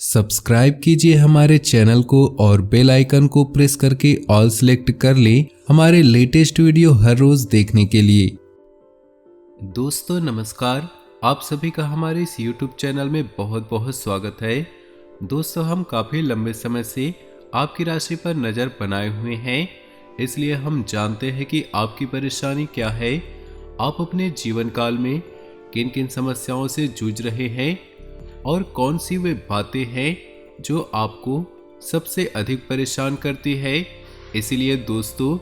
Subscribe कीजिए हमारे channel को और बेल आइकन को प्रेस करके ऑल सेलेक्ट कर लें हमारे लेटेस्ट वीडियो हर रोज देखने के लिए। दोस्तों नमस्कार, आप सभी का हमारे इस YouTube चैनल में बहुत बहुत स्वागत है। दोस्तों हम काफ़ी लंबे समय से आपकी राशि पर नज़र बनाए हुए हैं, इसलिए हम जानते हैं कि आपकी परेशानी क्या है, आप अपने जीवन काल में किन किन समस्याओं से जूझ रहे हैं और कौन सी वे बातें हैं जो आपको सबसे अधिक परेशान करती है। इसीलिए दोस्तों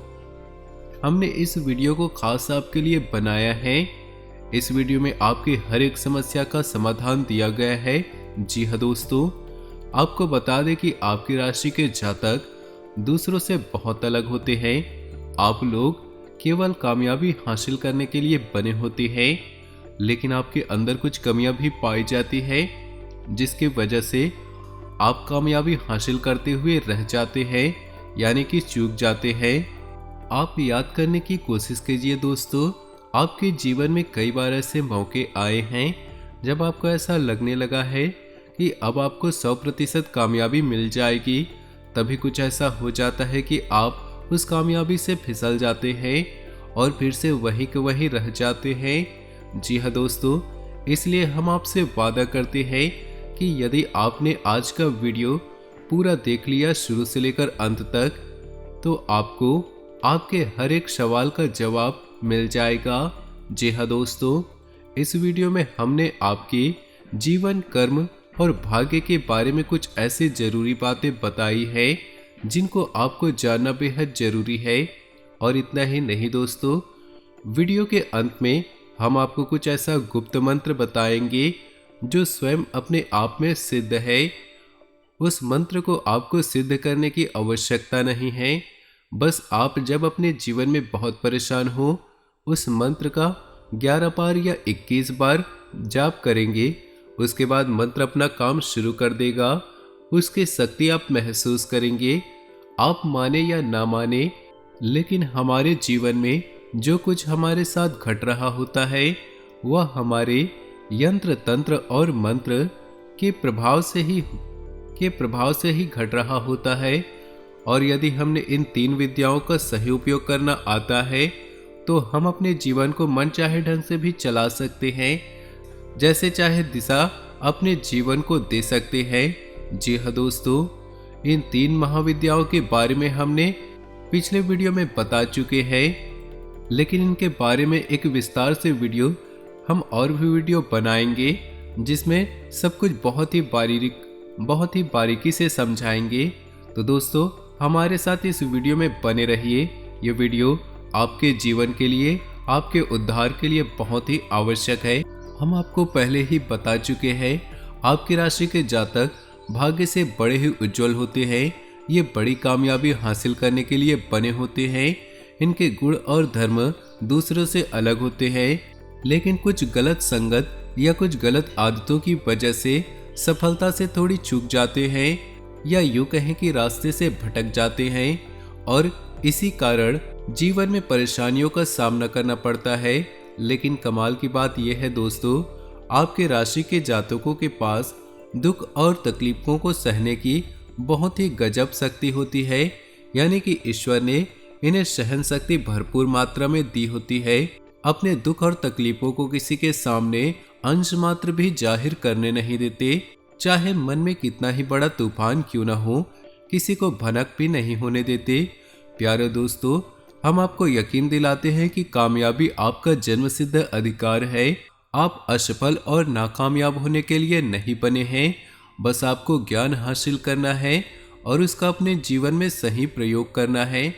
हमने इस वीडियो को खास आपके लिए बनाया है। इस वीडियो में आपकी हर एक समस्या का समाधान दिया गया है। जी हाँ दोस्तों, आपको बता दें कि आपकी राशि के जातक दूसरों से बहुत अलग होते हैं। आप लोग केवल कामयाबी हासिल करने के लिए बने होते हैं, लेकिन आपके अंदर कुछ कमियां भी पाई जाती है, जिसकी वजह से आप कामयाबी हासिल करते हुए रह जाते हैं, यानी कि चूक जाते हैं। आप याद करने की कोशिश कीजिए दोस्तों, आपके जीवन में कई बार ऐसे मौके आए हैं जब आपको ऐसा लगने लगा है कि अब आपको 100% कामयाबी मिल जाएगी। तभी कुछ ऐसा हो जाता है कि आप उस कामयाबी से फिसल जाते हैं और फिर से वही के वही रह जाते हैं। जी हाँ दोस्तों, इसलिए हम आपसे वादा करते हैं कि यदि आपने आज का वीडियो पूरा देख लिया शुरू से लेकर अंत तक, तो आपको आपके हर एक सवाल का जवाब मिल जाएगा। जी हाँ दोस्तों, इस वीडियो में हमने आपके जीवन, कर्म और भाग्य के बारे में कुछ ऐसी जरूरी बातें बताई है जिनको आपको जानना बेहद जरूरी है। और इतना ही नहीं दोस्तों, वीडियो के अंत में हम आपको कुछ ऐसा गुप्त मंत्र बताएंगे जो स्वयं अपने आप में सिद्ध है। उस मंत्र को आपको सिद्ध करने की आवश्यकता नहीं है, बस आप जब अपने जीवन में बहुत परेशान हो उस मंत्र का 11 बार या 21 बार जाप करेंगे, उसके बाद मंत्र अपना काम शुरू कर देगा। उसकी शक्ति आप महसूस करेंगे। आप माने या ना माने, लेकिन हमारे जीवन में जो कुछ हमारे साथ घट रहा होता है वह हमारे यंत्र, तंत्र और मंत्र के प्रभाव से ही घट रहा होता है। और यदि हमने इन 3 विद्याओं का सही उपयोग करना आता है तो हम अपने जीवन को मनचाहे ढंग से भी चला सकते हैं, जैसे चाहे दिशा अपने जीवन को दे सकते हैं। जी हाँ दोस्तों, इन 3 महाविद्याओं के बारे में हमने पिछले वीडियो में बता चुके हैं, लेकिन इनके बारे में एक विस्तार से वीडियो हम और भी वीडियो बनाएंगे जिसमें सब कुछ बहुत ही बारीकी से समझाएंगे। तो दोस्तों हमारे साथ इस वीडियो में बने रहिए। ये वीडियो आपके जीवन के लिए, आपके उद्धार के लिए बहुत ही आवश्यक है। हम आपको पहले ही बता चुके हैं, आपकी राशि के जातक भाग्य से बड़े ही उज्जवल होते हैं। ये बड़ी कामयाबी हासिल करने के लिए बने होते हैं। इनके गुण और धर्म दूसरों से अलग होते हैं, लेकिन कुछ गलत संगत या कुछ गलत आदतों की वजह से सफलता से थोड़ी चूक जाते हैं, या यूं कहें कि रास्ते से भटक जाते हैं और इसी कारण जीवन में परेशानियों का सामना करना पड़ता है। लेकिन कमाल की बात यह है दोस्तों, आपके राशि के जातकों के पास दुख और तकलीफों को सहने की बहुत ही गजब शक्ति होती है, यानी कि ईश्वर ने इन्हें सहन शक्ति भरपूर मात्रा में दी होती है। अपने दुख और तकलीफों को किसी के सामने अंश मात्र भी जाहिर करने नहीं देते, चाहे मन में कितना ही बड़ा तूफान क्यों न हो, किसी को भनक भी नहीं होने देते। प्यारे दोस्तों, हम आपको यकीन दिलाते हैं कि कामयाबी आपका जन्मसिद्ध अधिकार है। आप असफल और नाकामयाब होने के लिए नहीं बने हैं, बस आपको ज्ञान हासिल करना है और उसका अपने जीवन में सही प्रयोग करना है।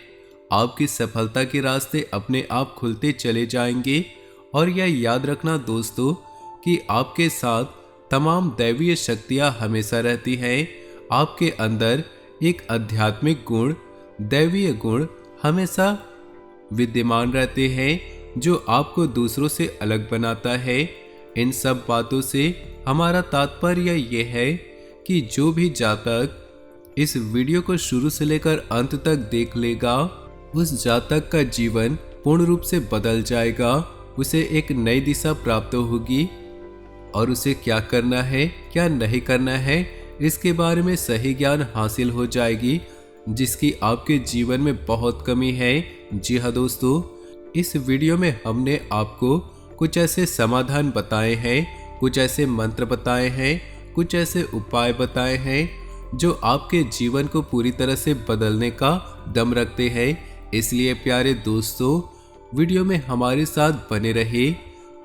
आपकी सफलता के रास्ते अपने आप खुलते चले जाएंगे। और यह याद रखना दोस्तों कि आपके साथ तमाम दैवीय शक्तियां हमेशा रहती हैं। आपके अंदर एक आध्यात्मिक गुण, दैवीय गुण हमेशा विद्यमान रहते हैं जो आपको दूसरों से अलग बनाता है। इन सब बातों से हमारा तात्पर्य यह है कि जो भी जातक इस वीडियो को शुरू से लेकर अंत तक देख लेगा, उस जातक का जीवन पूर्ण रूप से बदल जाएगा। उसे एक नई दिशा प्राप्त होगी और उसे क्या करना है, क्या नहीं करना है, इसके बारे में सही ज्ञान हासिल हो जाएगी, जिसकी आपके जीवन में बहुत कमी है। जी हाँ दोस्तों, इस वीडियो में हमने आपको कुछ ऐसे समाधान बताए हैं, कुछ ऐसे मंत्र बताए हैं, कुछ ऐसे उपाय बताए हैं जो आपके जीवन को पूरी तरह से बदलने का दम रखते हैं। इसलिए प्यारे दोस्तों, वीडियो में हमारे साथ बने रहे।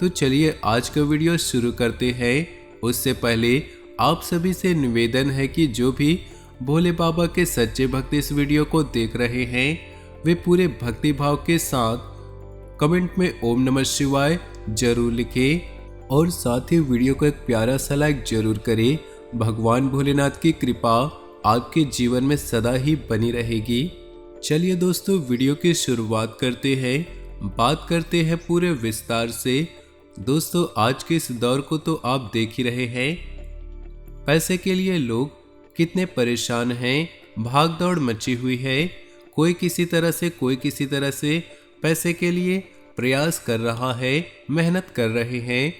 तो चलिए आज का वीडियो शुरू करते हैं। उससे पहले आप सभी से निवेदन है कि जो भी भोले बाबा के सच्चे भक्त इस वीडियो को देख रहे हैं, वे पूरे भक्ति भाव के साथ कमेंट में ओम नमः शिवाय जरूर लिखें और साथ ही वीडियो को एक प्यारा सा लाइक जरूर करें। भगवान भोलेनाथ की कृपा आपके जीवन में सदा ही बनी रहेगी। चलिए दोस्तों, वीडियो की शुरुआत करते हैं। बात करते हैं पूरे विस्तार से। दोस्तों, आज के इस दौर को तो आप देख ही रहे हैं। पैसे के लिए लोग कितने परेशान हैं, भाग दौड़ मची हुई है। कोई किसी तरह से पैसे के लिए प्रयास कर रहा है, मेहनत कर रहे हैं।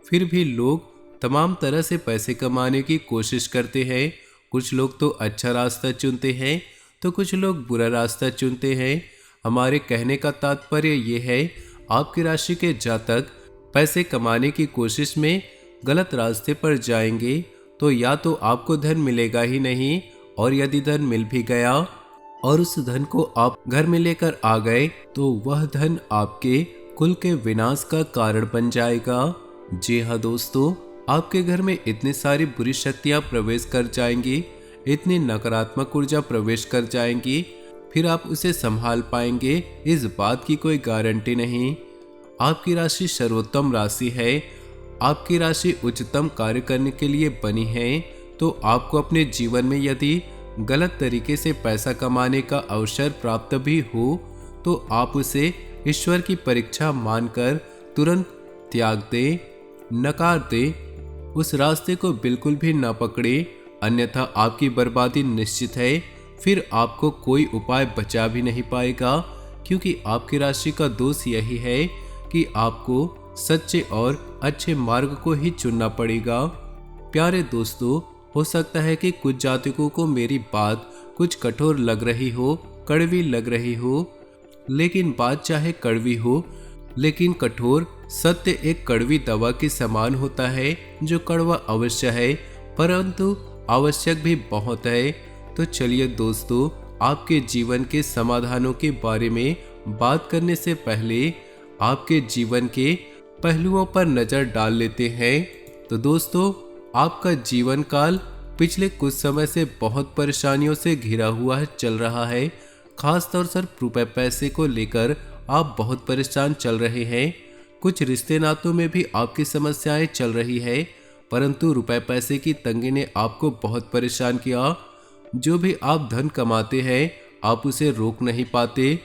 फिर भी लोग तमाम तरह से पैसे कमाने की कोशिश करते हैं। कुछ लोग तो अच्छा रास्ता चुनते हैं तो कुछ लोग बुरा रास्ता चुनते हैं। हमारे कहने का तात्पर्य ये है, आपकी राशि के जातक पैसे कमाने की कोशिश में गलत रास्ते पर जाएंगे तो या तो आपको धन मिलेगा ही नहीं, और यदि धन मिल भी गया और उस धन को आप घर में लेकर आ गए तो वह धन आपके कुल के विनाश का कारण बन जाएगा। जी हाँ दोस्तों, आपके घर में इतनी सारी बुरी शक्तियाँ प्रवेश कर जाएंगी, इतनी नकारात्मक ऊर्जा प्रवेश कर जाएंगी, फिर आप उसे संभाल पाएंगे इस बात की कोई गारंटी नहीं। आपकी राशि सर्वोत्तम राशि है, आपकी राशि उच्चतम कार्य करने के लिए बनी है। तो आपको अपने जीवन में यदि गलत तरीके से पैसा कमाने का अवसर प्राप्त भी हो तो आप उसे ईश्वर की परीक्षा मानकर तुरंत त्याग दें, नकार दें। उस रास्ते को बिल्कुल भी न पकड़े, अन्यथा आपकी बर्बादी निश्चित है। फिर आपको कोई उपाय बचा भी नहीं पाएगा, क्योंकि आपकी राशि का दोष यही है कि आपको सच्चे और अच्छे मार्ग को ही चुनना पड़ेगा। प्यारे दोस्तों, हो सकता है कि कुछ जातकों को मेरी बात कुछ कठोर लग रही हो, कड़वी लग रही हो, लेकिन बात चाहे कड़वी हो लेकिन कठोर, सत्य एक कड़वी दवा के समान होता है जो कड़वा अवश्य है परंतु आवश्यक भी बहुत है। तो चलिए दोस्तों, आपके जीवन के समाधानों के बारे में बात करने से पहले आपके जीवन के पहलुओं पर नजर डाल लेते हैं। तो दोस्तों, आपका जीवन काल पिछले कुछ समय से बहुत परेशानियों से घिरा हुआ चल रहा है। खास तौर से रुपए पैसे को लेकर आप बहुत परेशान चल रहे हैं। कुछ रिश्ते नातों में भी आपकी समस्याएं चल रही है, परंतु रुपए पैसे की तंगी ने आपको बहुत परेशान किया। जो भी आप धन कमाते हैं आप उसे रोक नहीं पाते।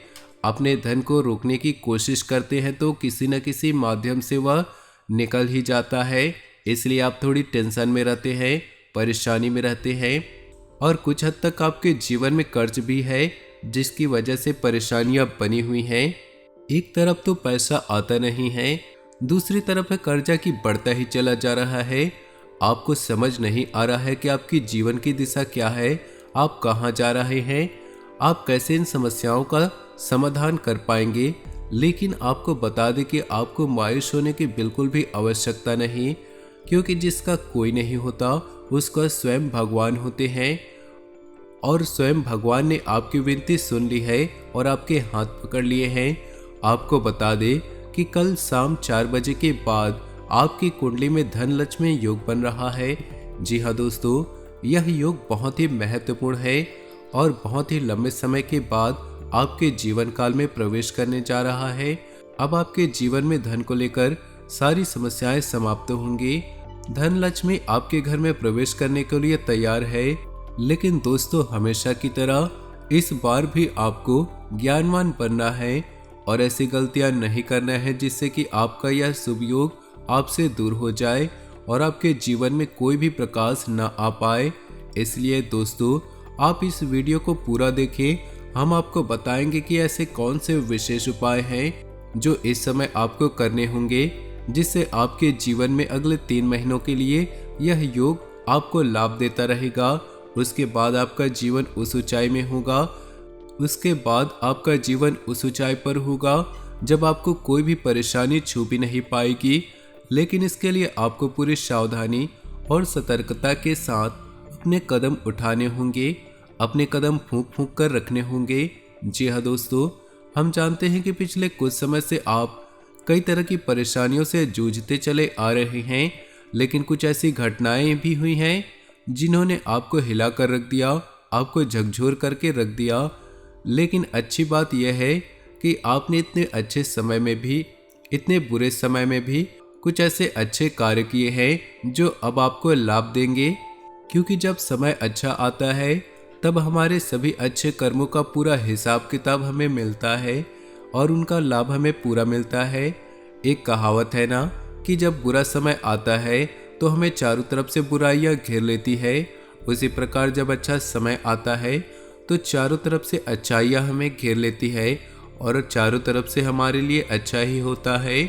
अपने धन को रोकने की कोशिश करते हैं तो किसी न किसी माध्यम से वह निकल ही जाता है। इसलिए आप थोड़ी टेंशन में रहते हैं, परेशानी में रहते हैं, और कुछ हद तक आपके जीवन में कर्ज भी है जिसकी वजह से परेशानियां बनी हुई हैं। एक तरफ तो पैसा आता नहीं है, दूसरी तरफ है कर्जा की बढ़ता ही चला जा रहा है। आपको समझ नहीं आ रहा है कि आपकी जीवन की दिशा क्या है, आप कहाँ जा रहे हैं, आप कैसे इन समस्याओं का समाधान कर पाएंगे। लेकिन आपको बता दें कि आपको मायूस होने की बिल्कुल भी आवश्यकता नहीं, क्योंकि जिसका कोई नहीं होता उसका स्वयं भगवान होते हैं, और स्वयं भगवान ने आपकी विनती सुन ली है और आपके हाथ पकड़ लिए हैं। आपको बता दें कि कल शाम 4 बजे के बाद आपकी कुंडली में धन लक्ष्मी योग बन रहा है। जी हाँ दोस्तों, यह योग बहुत ही महत्वपूर्ण है और बहुत ही लंबे समय के बाद आपके जीवन काल में प्रवेश करने जा रहा है। अब आपके जीवन में धन को लेकर सारी समस्याएं समाप्त होंगी। धन लक्ष्मी आपके घर में प्रवेश करने के लिए तैयार है। लेकिन दोस्तों, हमेशा की तरह इस बार भी आपको ज्ञानवान बनना है और ऐसी गलतियां नहीं करना है जिससे कि आपका यह शुभ योग आपसे दूर हो जाए और आपके जीवन में कोई भी प्रकाश न आ पाए। इसलिए दोस्तों, आप इस वीडियो को पूरा देखें। हम आपको बताएंगे कि ऐसे कौन से विशेष उपाय हैं जो इस समय आपको करने होंगे, जिससे आपके जीवन में अगले 3 महीनों के लिए यह योग आपको लाभ देता रहेगा। उसके बाद आपका जीवन उस ऊंचाई में होगा, उसके बाद आपका जीवन उस ऊंचाई पर होगा जब आपको कोई भी परेशानी छू भी नहीं पाएगी। लेकिन इसके लिए आपको पूरी सावधानी और सतर्कता के साथ अपने कदम उठाने होंगे, अपने कदम फूंक फूंक कर रखने होंगे। जी हाँ दोस्तों, हम जानते हैं कि पिछले कुछ समय से आप कई तरह की परेशानियों से जूझते चले आ रहे हैं, लेकिन कुछ ऐसी घटनाएं भी हुई हैं जिन्होंने आपको हिला कर रख दिया, आपको झकझोर करके रख दिया। लेकिन अच्छी बात यह है कि आपने इतने अच्छे समय में भी, इतने बुरे समय में भी कुछ ऐसे अच्छे कार्य किए हैं जो अब आपको लाभ देंगे। क्योंकि जब समय अच्छा आता है तब हमारे सभी अच्छे कर्मों का पूरा हिसाब किताब हमें मिलता है और उनका लाभ हमें पूरा मिलता है। एक कहावत है ना कि जब बुरा समय आता है तो हमें चारों तरफ से बुराइयां घेर लेती है, उसी प्रकार जब अच्छा समय आता है तो चारों तरफ से अच्छाइयां हमें घेर लेती है और चारों तरफ से हमारे लिए अच्छा ही होता है।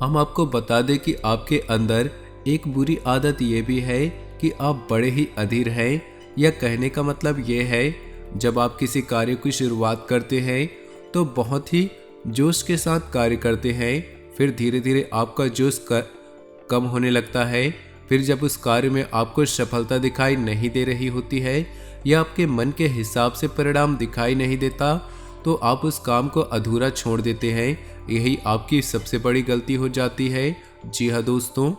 हम आपको बता दें कि आपके अंदर एक बुरी आदत ये भी है कि आप बड़े ही अधीर हैं। यह कहने का मतलब ये है, जब आप किसी कार्य की शुरुआत करते हैं तो बहुत ही जोश के साथ कार्य करते हैं, फिर धीरे धीरे आपका जोश कम होने लगता है। फिर जब उस कार्य में आपको सफलता दिखाई नहीं दे रही होती है या आपके मन के हिसाब से परिणाम दिखाई नहीं देता तो आप उस काम को अधूरा छोड़ देते हैं। यही आपकी सबसे बड़ी गलती हो जाती है। जी हाँ दोस्तों,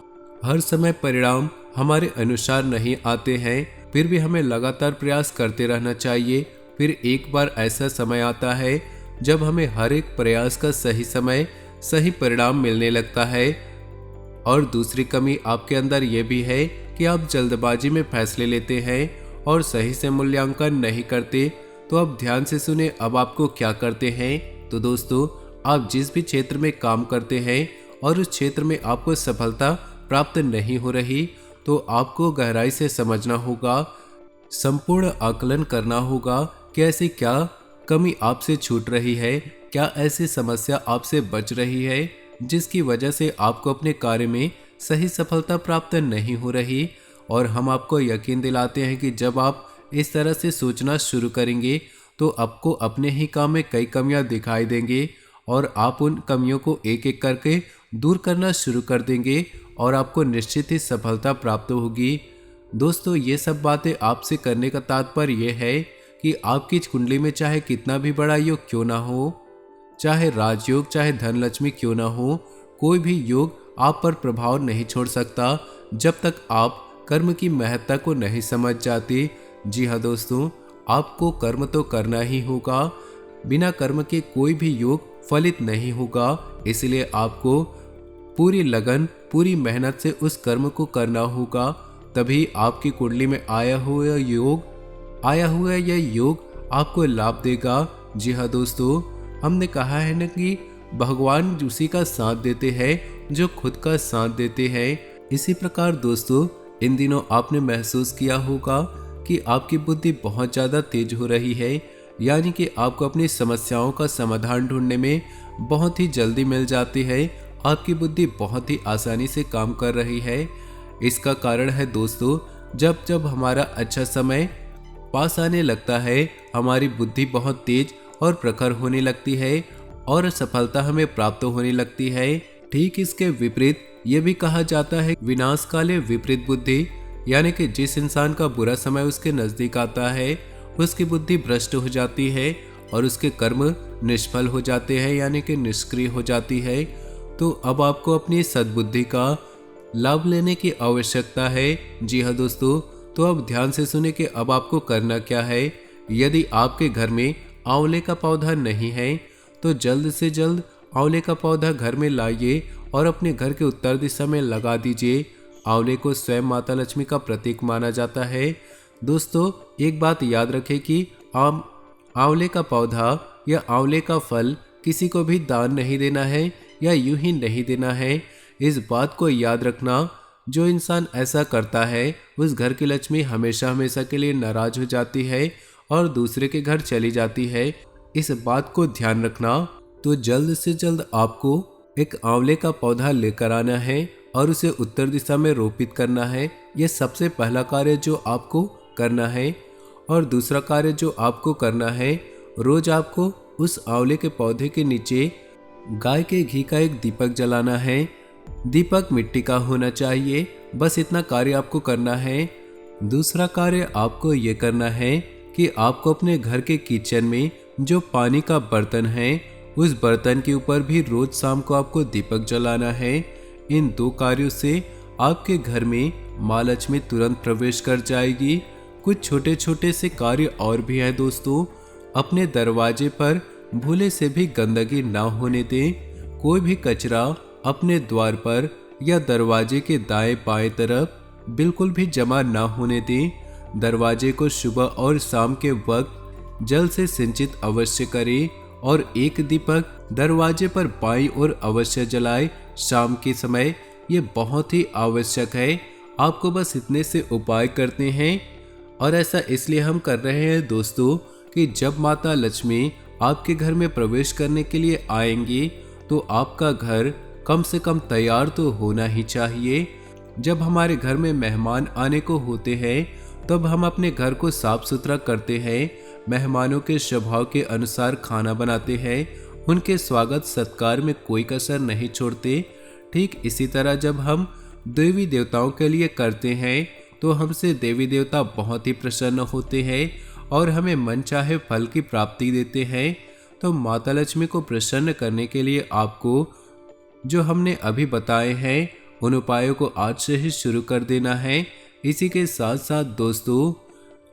हर समय परिणाम हमारे अनुसार नहीं आते हैं, फिर भी हमें लगातार प्रयास करते रहना चाहिए। फिर एक बार ऐसा समय आता है जब हमें हर एक प्रयास का सही समय, सही परिणाम मिलने लगता है। और दूसरी कमी आपके अंदर यह भी है कि आप जल्दबाजी में फैसले लेते हैं और सही से मूल्यांकन नहीं करते। तो अब ध्यान से सुने, अब आपको क्या करते हैं। तो दोस्तों, आप जिस भी क्षेत्र में काम करते हैं और उस क्षेत्र में आपको सफलता प्राप्त नहीं हो रही तो आपको गहराई से समझना होगा, संपूर्ण आकलन करना होगा कि ऐसी क्या कमी आपसे छूट रही है, क्या ऐसी समस्या आपसे बच रही है जिसकी वजह से आपको अपने कार्य में सही सफलता प्राप्त नहीं हो रही। और हम आपको यकीन दिलाते हैं कि जब आप इस तरह से सोचना शुरू करेंगे तो आपको अपने ही काम में कई कमियां दिखाई देंगे और आप उन कमियों को एक एक करके दूर करना शुरू कर देंगे और आपको निश्चित ही सफलता प्राप्त होगी। दोस्तों, ये सब बातें आपसे करने का तात्पर्य यह है कि आपकी कुंडली में चाहे कितना भी बड़ा योग क्यों ना हो, चाहे राजयोग, चाहे धनलक्ष्मी क्यों ना हो, कोई भी योग आप पर प्रभाव नहीं छोड़ सकता जब तक आप कर्म की महत्ता को नहीं समझ जाते। जी हाँ दोस्तों, आपको कर्म तो करना ही होगा, बिना कर्म के कोई भी योग फलित नहीं होगा। इसलिए आपको पूरी लगन, पूरी मेहनत से उस कर्म को करना होगा, तभी आपकी कुंडली में आया हुआ यह योग आपको लाभ देगा। जी हाँ दोस्तों, हमने कहा है ना कि भगवान उसी का साथ देते हैं जो खुद का साथ देते हैं। इसी प्रकार दोस्तों, इन दिनों आपने महसूस किया होगा कि आपकी बुद्धि बहुत ज़्यादा तेज हो रही है, यानी कि आपको अपनी समस्याओं का समाधान ढूंढने में बहुत ही जल्दी मिल जाती है। आपकी बुद्धि बहुत ही आसानी से काम कर रही है। इसका कारण है दोस्तों, जब जब हमारा अच्छा समय पास आने लगता है, हमारी बुद्धि बहुत तेज और प्रखर होने लगती है और सफलता हमें प्राप्त होने लगती है। ठीक इसके विपरीत ये भी कहा जाता है, विनाश काले विपरीत बुद्धि, यानी कि जिस इंसान का बुरा समय उसके नजदीक आता है उसकी बुद्धि भ्रष्ट हो जाती है और उसके कर्म निष्फल हो जाते हैं, यानी कि निष्क्रिय हो जाती है। तो अब आपको अपनी सद्बुद्धि का लाभ लेने की आवश्यकता है। जी हाँ दोस्तों, तो अब ध्यान से सुने कि अब आपको करना क्या है। यदि आपके घर में आंवले का पौधा नहीं है तो जल्द से जल्द आंवले का पौधा घर में लाइए और अपने घर के उत्तर दिशा में लगा दीजिए। आंवले को स्वयं माता लक्ष्मी का प्रतीक माना जाता है। दोस्तों, एक बात याद रखें कि आंवले का पौधा या आंवले का फल किसी को भी दान नहीं देना है या यूं ही नहीं देना है। इस बात को याद रखना, जो इंसान ऐसा करता है उस घर की लक्ष्मी हमेशा हमेशा के लिए नाराज हो जाती है और दूसरे के घर चली जाती है। इस बात को ध्यान रखना। तो जल्द से जल्द आपको एक आंवले का पौधा लेकर आना है और उसे उत्तर दिशा में रोपित करना है, ये सबसे पहला कार्य जो आपको करना है। और दूसरा कार्य जो आपको करना है, रोज आपको उस आंवले के पौधे के नीचे गाय के घी का एक दीपक जलाना है। दीपक मिट्टी का होना चाहिए। बस इतना कार्य आपको करना है। दूसरा कार्य आपको ये करना है कि आपको अपने घर के किचन में जो पानी का बर्तन है, उस बर्तन के ऊपर भी रोज शाम को आपको दीपक जलाना है। इन 2 कार्यों से आपके घर में माँ लक्ष्मी तुरंत प्रवेश कर जाएगी। कुछ छोटे छोटे से कार्य और भी हैं दोस्तों। अपने दरवाजे पर भूले से भी गंदगी ना होने दें। कोई भी कचरा अपने द्वार पर या दरवाजे के दाएं बाएं तरफ बिल्कुल भी जमा ना होने दें। दरवाजे को सुबह और शाम के वक्त जल से सिंचित अवश्य करें और एक दीपक दरवाजे पर बाईं ओर अवश्य जलाएं शाम के समय। ये बहुत ही आवश्यक है। आपको बस इतने से उपाय करते हैं और ऐसा इसलिए हम कर रहे हैं दोस्तों कि जब माता लक्ष्मी आपके घर में प्रवेश करने के लिए आएंगी तो आपका घर कम से कम तैयार तो होना ही चाहिए। जब हमारे घर में मेहमान आने को होते हैं तब हम अपने घर को साफ सुथरा करते हैं, मेहमानों के स्वभाव के अनुसार खाना बनाते हैं, उनके स्वागत सत्कार में कोई कसर नहीं छोड़ते। ठीक इसी तरह जब हम देवी देवताओं के लिए करते हैं तो हमसे देवी देवता बहुत ही प्रसन्न होते हैं और हमें मनचाहे फल की प्राप्ति देते हैं। तो माता लक्ष्मी को प्रसन्न करने के लिए आपको जो हमने अभी बताए हैं उन उपायों को आज से ही शुरू कर देना है। इसी के साथ साथ दोस्तों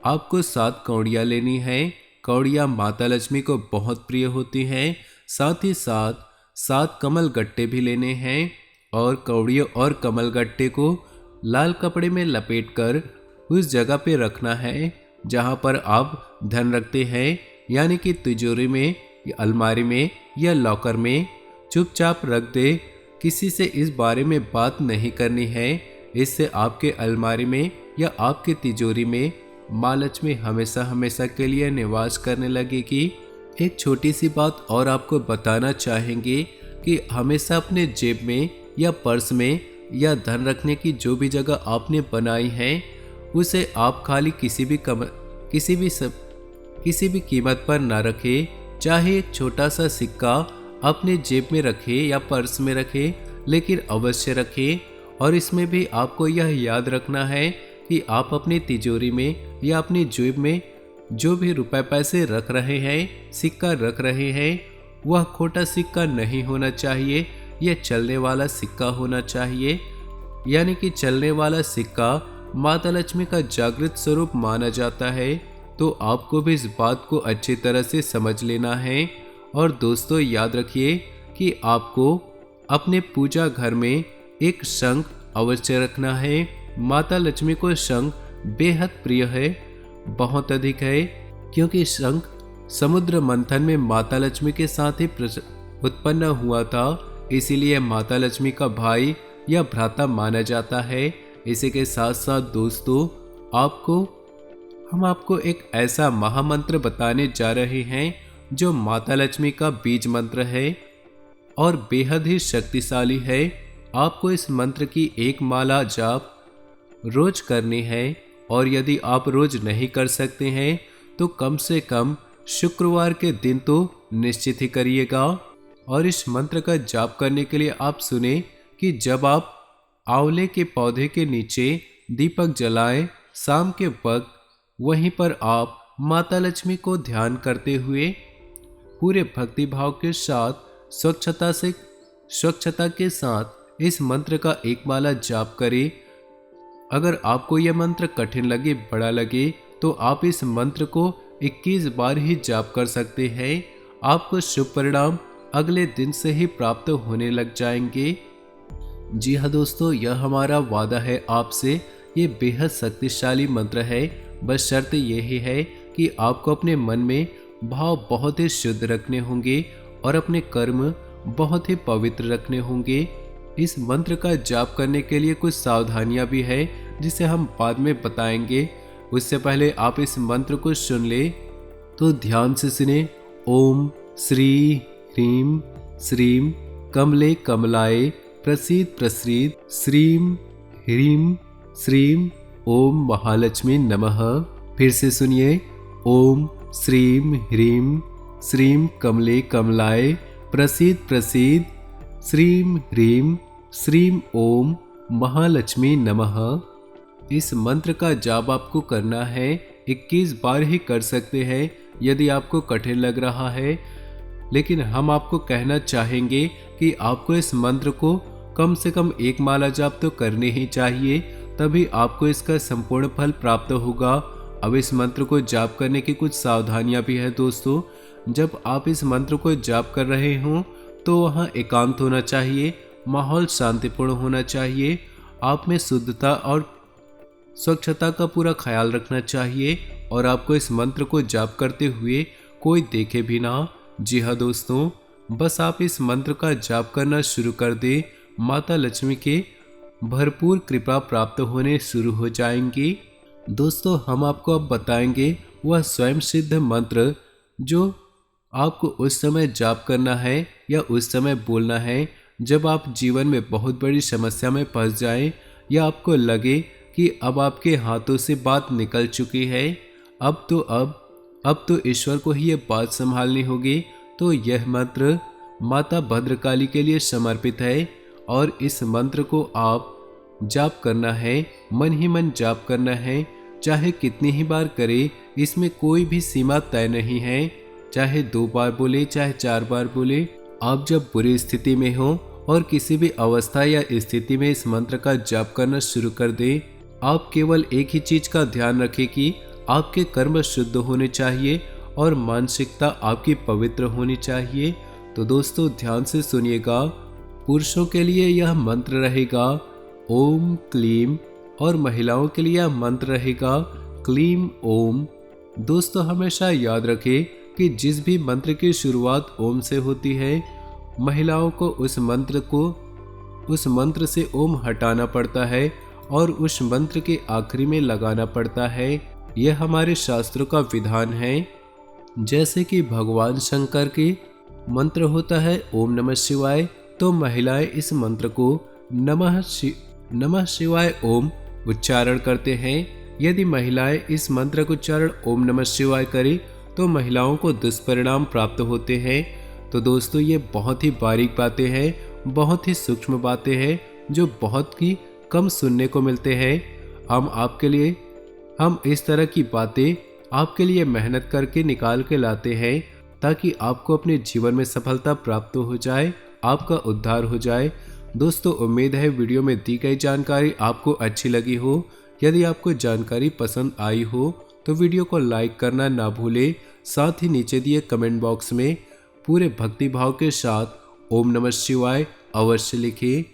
आपको 7 कौड़ियाँ लेनी है। कौड़ियाँ माता लक्ष्मी को बहुत प्रिय होती हैं। साथ ही साथ 7 कमल गट्टे भी लेने हैं और कौड़ियों और कमल गट्टे को लाल कपड़े में लपेटकर उस जगह पे रखना है जहाँ पर आप धन रखते हैं, यानी कि तिजोरी में या अलमारी में या लॉकर में चुपचाप रख दे। किसी से इस बारे में बात नहीं करनी है। इससे आपके अलमारी में या आपके तिजोरी में माँ लक्ष्मी हमेशा हमेशा के लिए निवास करने लगेगी। एक छोटी सी बात और आपको बताना चाहेंगे कि हमेशा अपने जेब में या पर्स में या धन रखने की जो भी जगह आपने बनाई है उसे आप खाली किसी भी कीमत पर ना रखें। चाहे एक छोटा सा सिक्का अपने जेब में रखें या पर्स में रखें, लेकिन अवश्य रखें। और इसमें भी आपको यह याद रखना है कि आप अपनी तिजोरी में या अपनी जेब में जो भी रुपए पैसे रख रहे हैं, सिक्का रख रहे हैं, वह खोटा सिक्का नहीं होना चाहिए। यह चलने वाला सिक्का होना चाहिए, यानी कि चलने वाला सिक्का माता लक्ष्मी का जागृत स्वरूप माना जाता है। तो आपको भी इस बात को अच्छी तरह से समझ लेना है। और दोस्तों याद रखिए कि आपको अपने पूजा घर में एक शंख अवश्य रखना है। माता लक्ष्मी को शंख बेहद प्रिय है, बहुत अधिक है, क्योंकि शंख समुद्र मंथन में माता लक्ष्मी के साथ ही उत्पन्न हुआ था। इसीलिए माता लक्ष्मी का भाई या भ्राता माना जाता है। इसी के साथ साथ दोस्तों हम आपको एक ऐसा महामंत्र बताने जा रहे हैं जो माता लक्ष्मी का बीज मंत्र है और बेहद ही शक्तिशाली है। आपको इस मंत्र की एक माला जाप रोज करनी है और यदि आप रोज नहीं कर सकते हैं तो कम से कम शुक्रवार के दिन तो निश्चित ही करिएगा। और इस मंत्र का जाप करने के लिए आप सुने कि जब आप आंवले के पौधे के नीचे दीपक जलाएं शाम के वक्त, वहीं पर आप माता लक्ष्मी को ध्यान करते हुए पूरे भक्ति भाव के साथ स्वच्छता के साथ इस मंत्र का एक माला जाप करें। अगर आपको यह मंत्र कठिन लगे, बड़ा लगे, तो आप इस मंत्र को 21 बार ही जाप कर सकते हैं। आपको शुभ परिणाम अगले दिन से ही प्राप्त होने लग जाएंगे। जी हाँ दोस्तों, यह हमारा वादा है आपसे। ये बेहद शक्तिशाली मंत्र है। बस शर्त यही है कि आपको अपने मन में भाव बहुत ही शुद्ध रखने होंगे और अपने कर्म बहुत ही पवित्र रखने होंगे। इस मंत्र का जाप करने के लिए कुछ सावधानियां भी है जिसे हम बाद में बताएंगे। उससे पहले आप इस मंत्र को सुन ले तो ध्यान से सुने। ओम श्री ह्रीं श्रीं कमले कमलाय प्रसीद प्रसीद श्रीं ह्रीं श्रीम ओम महालक्ष्मी नमः। फिर से सुनिए, ओम श्रीम ह्रीम श्रीम कमले कमलाय प्रसीद प्रसीद श्रीम ह्रीम श्रीम ओम महालक्ष्मी नमः। इस मंत्र का जाप आपको करना है 21 बार ही कर सकते हैं यदि आपको कठिन लग रहा है, लेकिन हम आपको कहना चाहेंगे कि आपको इस मंत्र को कम से कम 1 माला जाप तो करनी ही चाहिए, तभी आपको इसका संपूर्ण फल प्राप्त होगा। अब इस मंत्र को जाप करने की कुछ सावधानियां भी है दोस्तों। जब आप इस मंत्र को जाप कर रहे हों तो वहाँ एकांत होना चाहिए, माहौल शांतिपूर्ण होना चाहिए, आप में शुद्धता और स्वच्छता का पूरा ख्याल रखना चाहिए और आपको इस मंत्र को जाप करते हुए कोई देखे भी ना। जी हाँ दोस्तों, बस आप इस मंत्र का जाप करना शुरू कर दें, माता लक्ष्मी के भरपूर कृपा प्राप्त होने शुरू हो जाएंगी। दोस्तों, हम आपको अब बताएंगे वह स्वयं सिद्ध मंत्र जो आपको उस समय जाप करना है या उस समय बोलना है जब आप जीवन में बहुत बड़ी समस्या में फंस जाएं या आपको लगे कि अब आपके हाथों से बात निकल चुकी है, अब तो ईश्वर को ही ये बात संभालनी होगी। तो यह मंत्र माता भद्रकाली के लिए समर्पित है और इस मंत्र को आप जाप करना है, मन ही मन जाप करना है, चाहे कितनी ही बार करे, इसमें कोई भी सीमा तय नहीं है। चाहे 2 बार बोले, चाहे 4 बार बोले। आप जब बुरी स्थिति में हो और किसी भी अवस्था या स्थिति में इस मंत्र का जाप करना शुरू कर दें, आप केवल एक ही चीज का ध्यान रखें कि आपके कर्म शुद्ध होने चाहिए और मानसिकता आपकी पवित्र होनी चाहिए। तो दोस्तों, ध्यान से सुनिएगा। पुरुषों के लिए यह मंत्र रहेगा ओम क्लीम और महिलाओं के लिए यह मंत्र रहेगा क्लीम ओम। दोस्तों, हमेशा याद रखें कि जिस भी मंत्र की शुरुआत ओम से होती है, महिलाओं को उस मंत्र से ओम हटाना पड़ता है और उस मंत्र के आखिरी में लगाना पड़ता है। यह हमारे शास्त्रों का विधान है। जैसे कि भगवान शंकर के मंत्र होता है ओम नमः शिवाय, तो महिलाएं इस मंत्र को नमः शिवाय ओम उच्चारण करते हैं। यदि महिलाएं इस मंत्र को उच्चारण ओम नमः शिवाय करें तो महिलाओं को दुष्परिणाम प्राप्त होते हैं। तो दोस्तों, ये बहुत ही बारीक बातें हैं, बहुत ही सूक्ष्म बातें हैं जो बहुत ही कम सुनने को मिलते हैं। हम इस तरह की बातें आपके लिए मेहनत करके निकाल के लाते हैं ताकि आपको अपने जीवन में सफलता प्राप्त हो जाए, आपका उद्धार हो जाए। दोस्तों, उम्मीद है वीडियो में दी गई जानकारी आपको अच्छी लगी हो। यदि आपको जानकारी पसंद आई हो तो वीडियो को लाइक करना ना भूलें। साथ ही नीचे दिए कमेंट बॉक्स में पूरे भक्ति भाव के साथ ओम नमः शिवाय अवश्य लिखें।